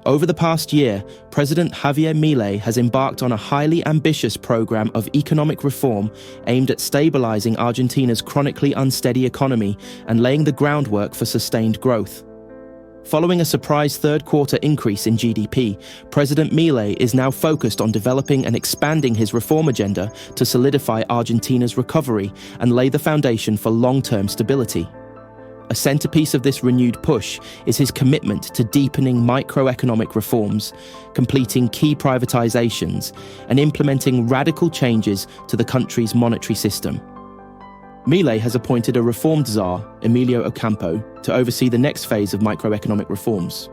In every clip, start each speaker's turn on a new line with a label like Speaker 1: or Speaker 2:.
Speaker 1: Over the past year, President Javier Milei has embarked on a highly ambitious program of economic reform aimed at stabilizing Argentina's chronically unsteady economy and laying the groundwork for sustained growth. Following a surprise third-quarter increase in GDP, President Milei is now focused on developing and expanding his reform agenda to solidify Argentina's recovery and lay the foundation for long-term stability. A centerpiece of this renewed push is his commitment to deepening microeconomic reforms, completing key privatizations, and implementing radical changes to the country's monetary system. Milei has appointed a reformed czar, Emilio Ocampo, to oversee the next phase of microeconomic reforms.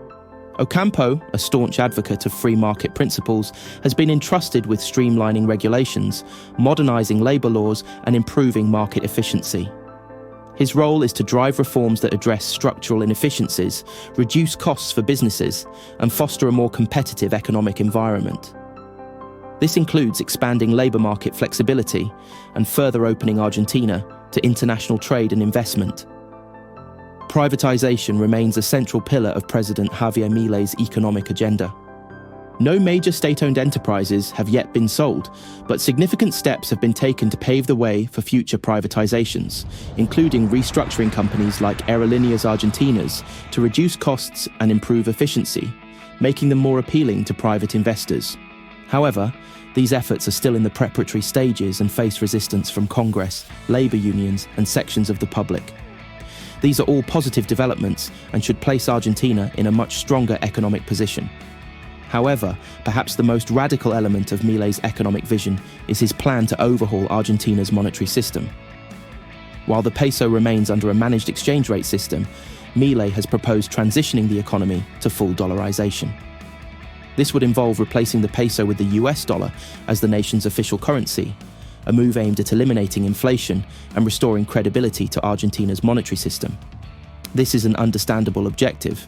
Speaker 1: Ocampo, a staunch advocate of free market principles, has been entrusted with streamlining regulations, modernizing labor laws, and improving market efficiency. His role is to drive reforms that address structural inefficiencies, reduce costs for businesses, and foster a more competitive economic environment. This includes expanding labor market flexibility and further opening Argentina to international trade and investment. Privatization remains a central pillar of President Javier Milei's economic agenda. No major state-owned enterprises have yet been sold, but significant steps have been taken to pave the way for future privatizations, including restructuring companies like Aerolíneas Argentinas to reduce costs and improve efficiency, making them more appealing to private investors. However, these efforts are still in the preparatory stages and face resistance from Congress, labor unions, and sections of the public. These are all positive developments and should place Argentina in a much stronger economic position. However, perhaps the most radical element of Milei's economic vision is his plan to overhaul Argentina's monetary system. While the peso remains under a managed exchange rate system, Milei has proposed transitioning the economy to full dollarization. This would involve replacing the peso with the US dollar as the nation's official currency, a move aimed at eliminating inflation and restoring credibility to Argentina's monetary system. This is an understandable objective.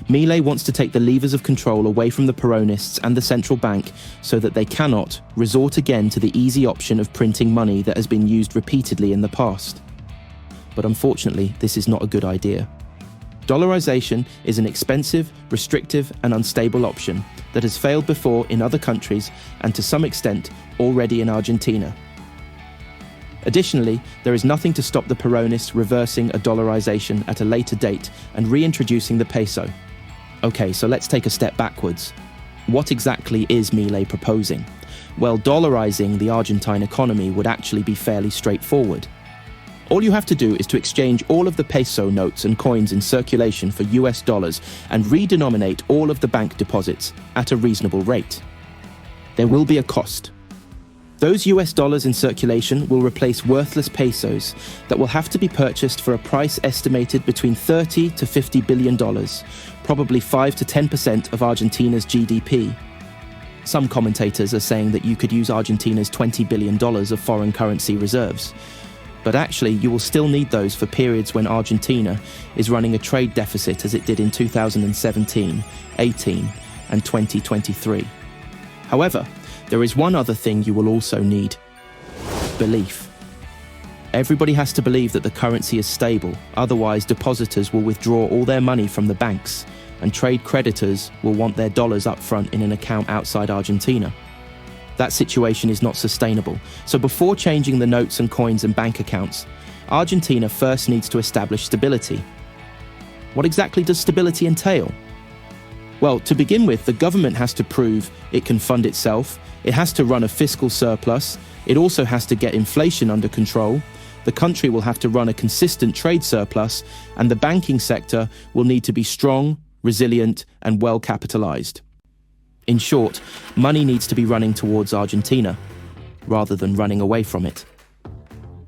Speaker 1: Milei wants to take the levers of control away from the Peronists and the central bank so that they cannot resort again to the easy option of printing money that has been used repeatedly in the past. But unfortunately, this is not a good idea. Dollarization is an expensive, restrictive, and unstable option that has failed before in other countries and to some extent already in Argentina. Additionally, there is nothing to stop the Peronists reversing a dollarization at a later date and reintroducing the peso. Okay, so let's take a step backwards. What exactly is Milei proposing? Well, dollarizing the Argentine economy would actually be fairly straightforward. All you have to do is to exchange all of the peso notes and coins in circulation for US dollars and redenominate all of the bank deposits at a reasonable rate. There will be a cost. Those US dollars in circulation will replace worthless pesos that will have to be purchased for a price estimated between $30 to $50 billion, probably 5 to 10% of Argentina's GDP. Some commentators are saying that you could use Argentina's $20 billion of foreign currency reserves. But actually, you will still need those for periods when Argentina is running a trade deficit as it did in 2017, 18, and 2023. However, there is one other thing you will also need: belief. Everybody has to believe that the currency is stable, otherwise depositors will withdraw all their money from the banks, and trade creditors will want their dollars up front in an account outside Argentina. That situation is not sustainable, so before changing the notes and coins and bank accounts, Argentina first needs to establish stability. What exactly does stability entail? Well, to begin with, the government has to prove it can fund itself, it has to run a fiscal surplus, it also has to get inflation under control, the country will have to run a consistent trade surplus, and the banking sector will need to be strong, resilient, and well capitalized. In short, money needs to be running towards Argentina, rather than running away from it.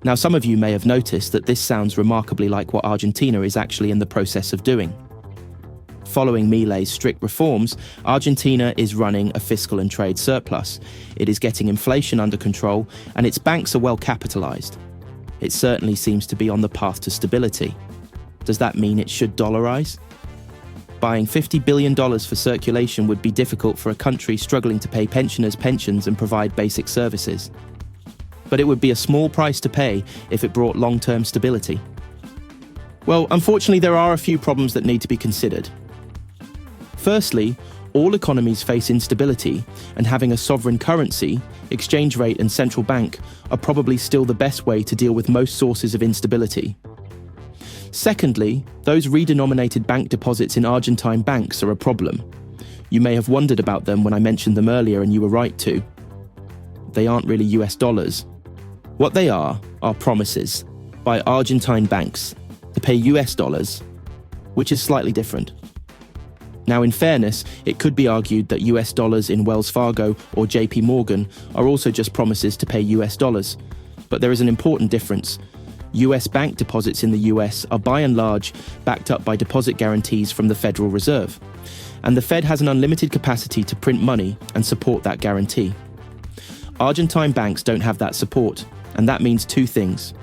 Speaker 1: Now, some of you may have noticed that this sounds remarkably like what Argentina is actually in the process of doing. Following Milei's strict reforms, Argentina is running a fiscal and trade surplus. It is getting inflation under control, and its banks are well capitalized. It certainly seems to be on the path to stability. Does that mean it should dollarize? Buying $50 billion for circulation would be difficult for a country struggling to pay pensioners' pensions and provide basic services. But it would be a small price to pay if it brought long-term stability. Well, unfortunately, there are a few problems that need to be considered. Firstly, all economies face instability, and having a sovereign currency, exchange rate and central bank are probably still the best way to deal with most sources of instability. Secondly, those redenominated bank deposits in Argentine banks are a problem. You may have wondered about them when I mentioned them earlier, and you were right to. They aren't really US dollars. What they are promises by Argentine banks to pay US dollars, which is slightly different. Now, in fairness, it could be argued that US dollars in Wells Fargo or JP Morgan are also just promises to pay US dollars. But there is an important difference. US bank deposits in the US are by and large backed up by deposit guarantees from the Federal Reserve. And the Fed has an unlimited capacity to print money and support that guarantee. Argentine banks don't have that support, and that means two things.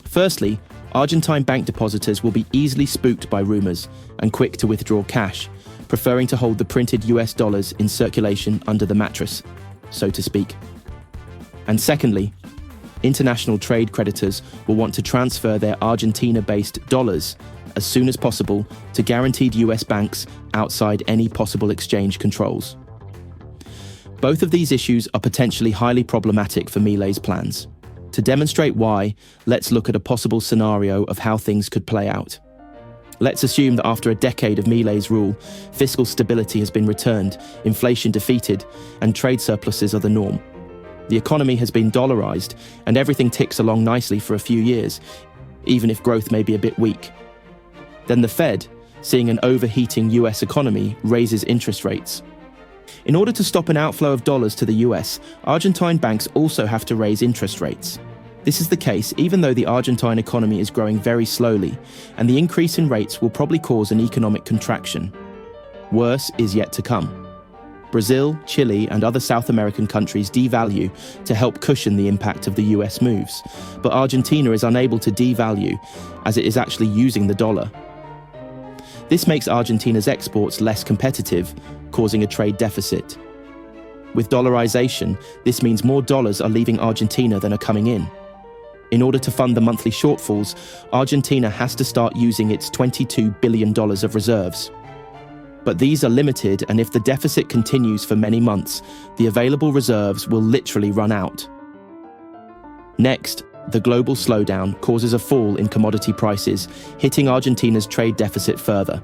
Speaker 1: Firstly, Argentine bank depositors will be easily spooked by rumors and quick to withdraw cash, preferring to hold the printed US dollars in circulation under the mattress, so to speak. And secondly, international trade creditors will want to transfer their Argentina-based dollars as soon as possible to guaranteed US banks outside any possible exchange controls. Both of these issues are potentially highly problematic for Milei's plans. To demonstrate why, let's look at a possible scenario of how things could play out. Let's assume that after a decade of Milei's rule, fiscal stability has been returned, inflation defeated, and trade surpluses are the norm. The economy has been dollarized, and everything ticks along nicely for a few years, even if growth may be a bit weak. Then the Fed, seeing an overheating US economy, raises interest rates. In order to stop an outflow of dollars to the US, Argentine banks also have to raise interest rates. This is the case even though the Argentine economy is growing very slowly, and the increase in rates will probably cause an economic contraction. Worse is yet to come. Brazil, Chile, and other South American countries devalue to help cushion the impact of the US moves, but Argentina is unable to devalue as it is actually using the dollar. This makes Argentina's exports less competitive, causing a trade deficit. With dollarization, this means more dollars are leaving Argentina than are coming in. In order to fund the monthly shortfalls, Argentina has to start using its $22 billion of reserves. But these are limited, and if the deficit continues for many months, the available reserves will literally run out. Next, the global slowdown causes a fall in commodity prices, hitting Argentina's trade deficit further.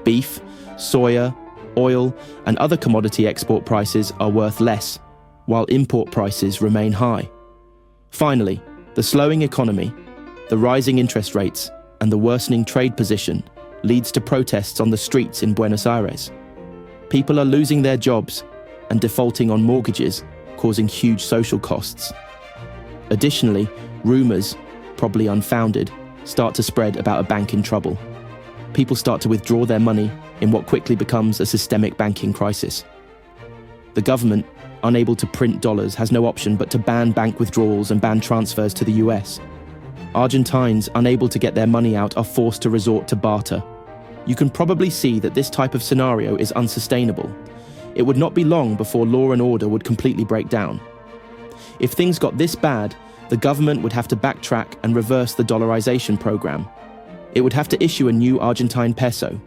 Speaker 1: Beef, soya, oil, and other commodity export prices are worth less, while import prices remain high. Finally, the slowing economy, the rising interest rates, and the worsening trade position leads to protests on the streets in Buenos Aires. People are losing their jobs and defaulting on mortgages, causing huge social costs. Additionally, rumors, probably unfounded, start to spread about a bank in trouble. People start to withdraw their money in what quickly becomes a systemic banking crisis. The government, unable to print dollars, has no option but to ban bank withdrawals and ban transfers to the US. Argentines, unable to get their money out, are forced to resort to barter. You can probably see that this type of scenario is unsustainable. It would not be long before law and order would completely break down. If things got this bad, the government would have to backtrack and reverse the dollarization program. It would have to issue a new Argentine peso.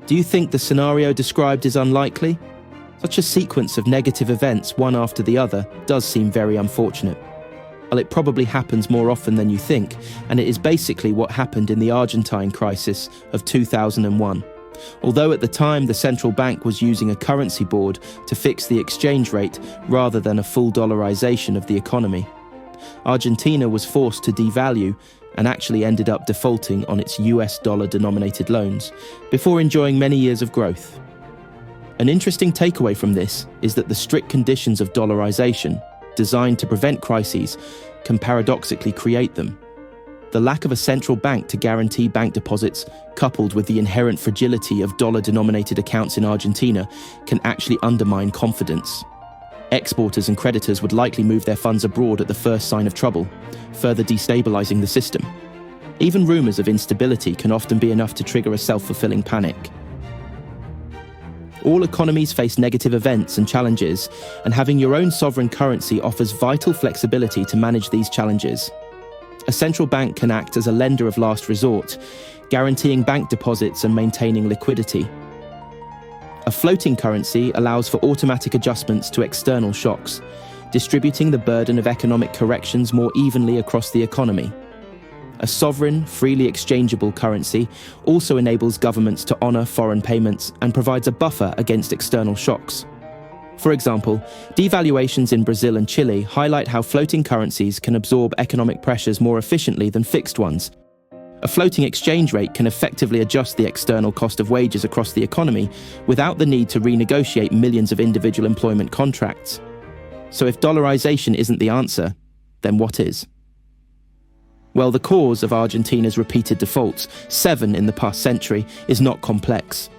Speaker 1: Do you think the scenario described is unlikely? Such a sequence of negative events, one after the other, does seem very unfortunate. Well, it probably happens more often than you think, and it is basically what happened in the Argentine crisis of 2001. Although at the time the central bank was using a currency board to fix the exchange rate rather than a full dollarization of the economy. Argentina was forced to devalue and actually ended up defaulting on its US dollar-denominated loans before enjoying many years of growth. An interesting takeaway from this is that the strict conditions of dollarization, designed to prevent crises, can paradoxically create them. The lack of a central bank to guarantee bank deposits, coupled with the inherent fragility of dollar-denominated accounts in Argentina, can actually undermine confidence. Exporters and creditors would likely move their funds abroad at the first sign of trouble, further destabilizing the system. Even rumors of instability can often be enough to trigger a self-fulfilling panic. All economies face negative events and challenges, and having your own sovereign currency offers vital flexibility to manage these challenges. A central bank can act as a lender of last resort, guaranteeing bank deposits and maintaining liquidity. A floating currency allows for automatic adjustments to external shocks, distributing the burden of economic corrections more evenly across the economy. A sovereign, freely exchangeable currency also enables governments to honour foreign payments and provides a buffer against external shocks. For example, devaluations in Brazil and Chile highlight how floating currencies can absorb economic pressures more efficiently than fixed ones. A floating exchange rate can effectively adjust the external cost of wages across the economy without the need to renegotiate millions of individual employment contracts. So if dollarization isn't the answer, then what is? Well, the cause of Argentina's repeated defaults, 7 in the past century, is not complex.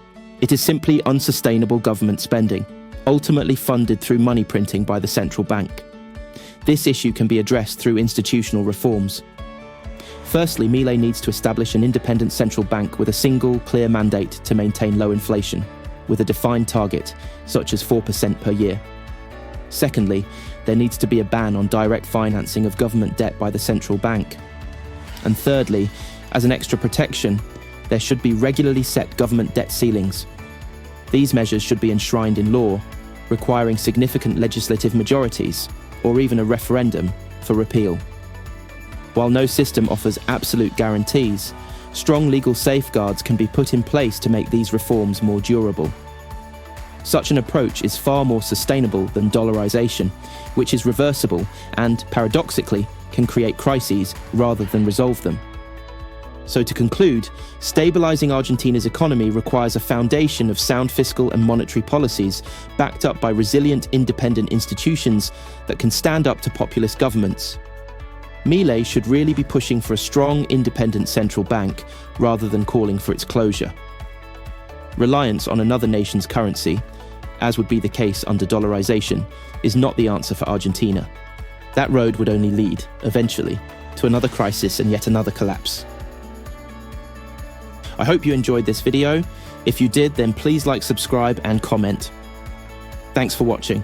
Speaker 1: It is simply unsustainable government spending, ultimately funded through money printing by the central bank. This issue can be addressed through institutional reforms. Firstly, Milei needs to establish an independent central bank with a single, clear mandate to maintain low inflation, with a defined target, such as 4% per year. Secondly, there needs to be a ban on direct financing of government debt by the central bank. And thirdly, as an extra protection, there should be regularly set government debt ceilings. These measures should be enshrined in law, requiring significant legislative majorities, or even a referendum, for repeal. While no system offers absolute guarantees, strong legal safeguards can be put in place to make these reforms more durable. Such an approach is far more sustainable than dollarization, which is reversible and, paradoxically, can create crises rather than resolve them. So to conclude, stabilizing Argentina's economy requires a foundation of sound fiscal and monetary policies backed up by resilient, independent institutions that can stand up to populist governments. Milei should really be pushing for a strong, independent central bank rather than calling for its closure. Reliance on another nation's currency, as would be the case under dollarization, is not the answer for Argentina. That road would only lead, eventually, to another crisis and yet another collapse. I hope you enjoyed this video. If you did, then please like, subscribe, and comment. Thanks for watching.